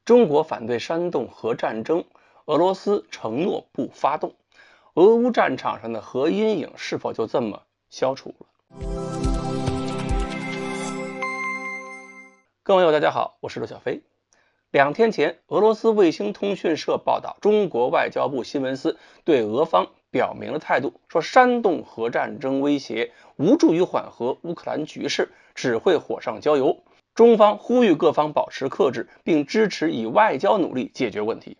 中国反对煽动核战争，俄罗斯承诺不发动，俄乌战场上的核阴影是否就这么消除了？各位网友大家好，我是陆小飞。2天前，俄罗斯卫星通讯社报道，中国外交部新闻司对俄方表明了态度，说煽动核战争威胁无助于缓和乌克兰局势，只会火上浇油。中方呼吁各方保持克制，并支持以外交努力解决问题。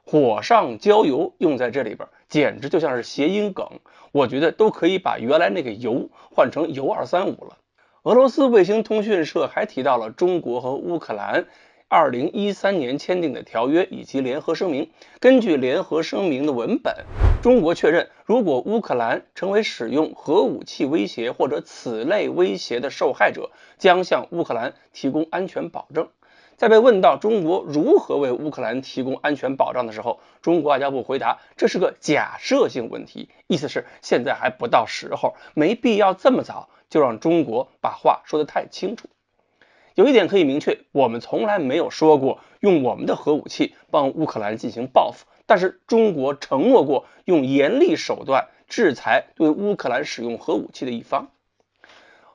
火上浇油用在这里边，简直就像是谐音梗，我觉得都可以把原来那个油换成铀235了。俄罗斯卫星通讯社还提到了中国和乌克兰2013年签订的条约以及联合声明。根据联合声明的文本，中国确认，如果乌克兰成为使用核武器威胁或者此类威胁的受害者，将向乌克兰提供安全保证。在被问到中国如何为乌克兰提供安全保障的时候，中国外交部回答，这是个假设性问题，意思是现在还不到时候，没必要这么早就让中国把话说得太清楚。有一点可以明确，我们从来没有说过用我们的核武器帮乌克兰进行报复，但是中国承诺过用严厉手段制裁对乌克兰使用核武器的一方。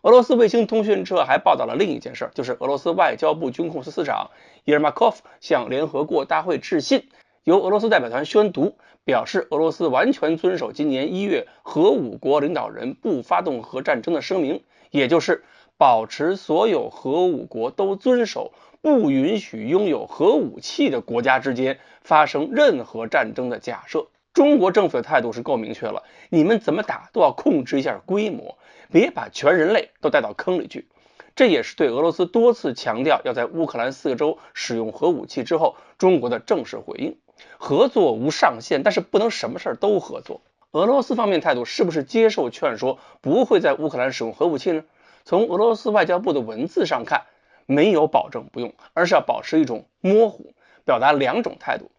俄罗斯卫星通讯社还报道了另一件事，就是俄罗斯外交部军控司司长伊尔马科夫向联合国大会致信，由俄罗斯代表团宣读，表示俄罗斯完全遵守今年1月核5国领导人不发动核战争的声明，也就是保持所有核5国都遵守不允许拥有核武器的国家之间发生任何战争的假设。中国政府的态度是够明确了，你们怎么打都要控制一下规模，别把全人类都带到坑里去。这也是对俄罗斯多次强调要在乌克兰4个州使用核武器之后，中国的正式回应。合作无上限，但是不能什么事都合作。俄罗斯方面态度是不是接受劝说，不会在乌克兰使用核武器呢？从俄罗斯外交部的文字上看，没有保证不用，而是要保持一种模糊，表达2种态度。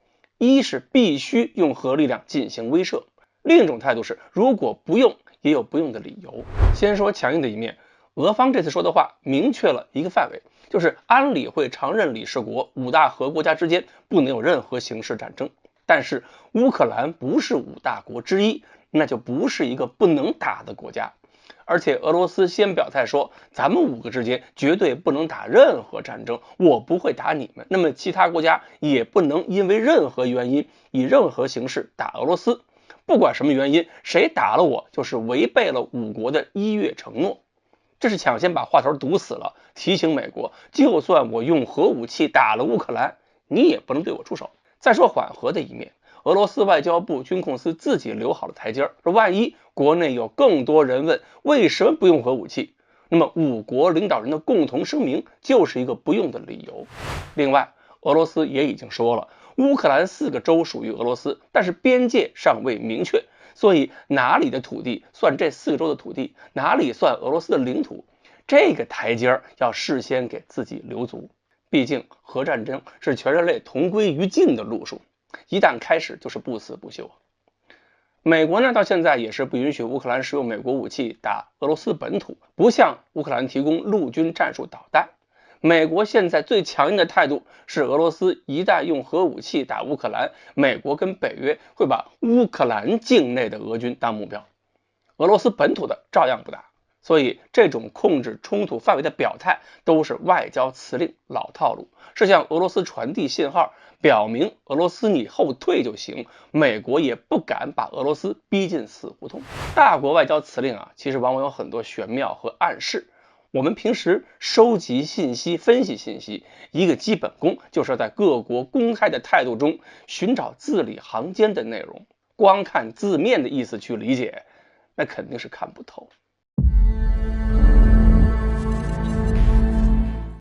一是必须用核力量进行威慑，另一种态度是如果不用也有不用的理由。先说强硬的一面，俄方这次说的话明确了一个范围，就是安理会常任理事国5大核国家之间不能有任何形式战争，但是乌克兰不是5大国之一，那就不是一个不能打的国家。而且俄罗斯先表态说，咱们5个之间绝对不能打任何战争，我不会打你们，那么其他国家也不能因为任何原因以任何形式打俄罗斯，不管什么原因，谁打了我就是违背了5国的1月承诺。这是抢先把话头堵死了，提醒美国，就算我用核武器打了乌克兰，你也不能对我出手。再说缓和的一面，俄罗斯外交部军控司自己留好了台阶，说万一国内有更多人问为什么不用核武器，那么5国领导人的共同声明就是一个不用的理由。另外，俄罗斯也已经说了，乌克兰4个州属于俄罗斯，但是边界尚未明确，所以哪里的土地算这4个州的土地，哪里算俄罗斯的领土，这个台阶要事先给自己留足。毕竟核战争是全人类同归于尽的路数，一旦开始就是不死不休。美国呢，到现在也是不允许乌克兰使用美国武器打俄罗斯本土，不向乌克兰提供陆军战术导弹。美国现在最强硬的态度是，俄罗斯一旦用核武器打乌克兰，美国跟北约会把乌克兰境内的俄军当目标，俄罗斯本土的照样不打。所以这种控制冲突范围的表态都是外交辞令老套路，是向俄罗斯传递信号，表明俄罗斯你后退就行，美国也不敢把俄罗斯逼进死胡同。大国外交辞令其实往往有很多玄妙和暗示。我们平时收集信息、分析信息，一个基本功就是在各国公开的态度中寻找字里行间的内容，光看字面的意思去理解，那肯定是看不透。